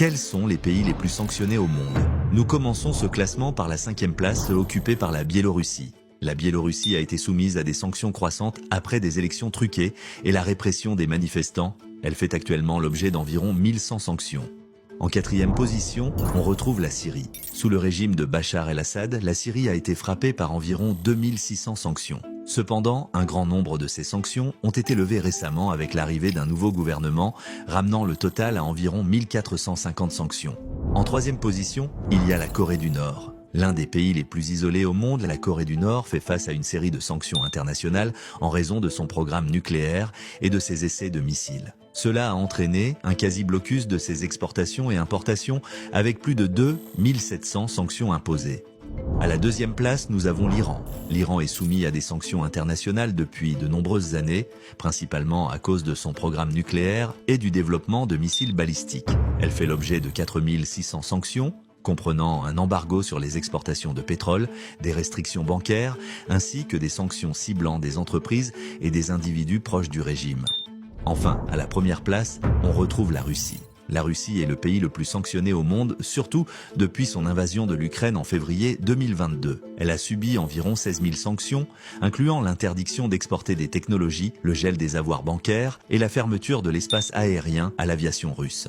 Quels sont les pays les plus sanctionnés au monde? Nous commençons ce classement par la 5e place occupée par la Biélorussie. La Biélorussie a été soumise à des sanctions croissantes après des élections truquées et la répression des manifestants. Elle fait actuellement l'objet d'environ 1100 sanctions. En 4e position, on retrouve la Syrie. Sous le régime de Bachar el-Assad, la Syrie a été frappée par environ 2600 sanctions. Cependant, un grand nombre de ces sanctions ont été levées récemment avec l'arrivée d'un nouveau gouvernement, ramenant le total à environ 1450 sanctions. En 3e position, il y a la Corée du Nord. L'un des pays les plus isolés au monde, la Corée du Nord fait face à une série de sanctions internationales en raison de son programme nucléaire et de ses essais de missiles. Cela a entraîné un quasi-blocus de ses exportations et importations avec plus de 2700 sanctions imposées. À la 2e place, nous avons l'Iran. L'Iran est soumis à des sanctions internationales depuis de nombreuses années, principalement à cause de son programme nucléaire et du développement de missiles balistiques. Elle fait l'objet de 4600 sanctions, comprenant un embargo sur les exportations de pétrole, des restrictions bancaires, ainsi que des sanctions ciblant des entreprises et des individus proches du régime. Enfin, à la 1re place, on retrouve la Russie. La Russie est le pays le plus sanctionné au monde, surtout depuis son invasion de l'Ukraine en février 2022. Elle a subi environ 16 000 sanctions, incluant l'interdiction d'exporter des technologies, le gel des avoirs bancaires et la fermeture de l'espace aérien à l'aviation russe.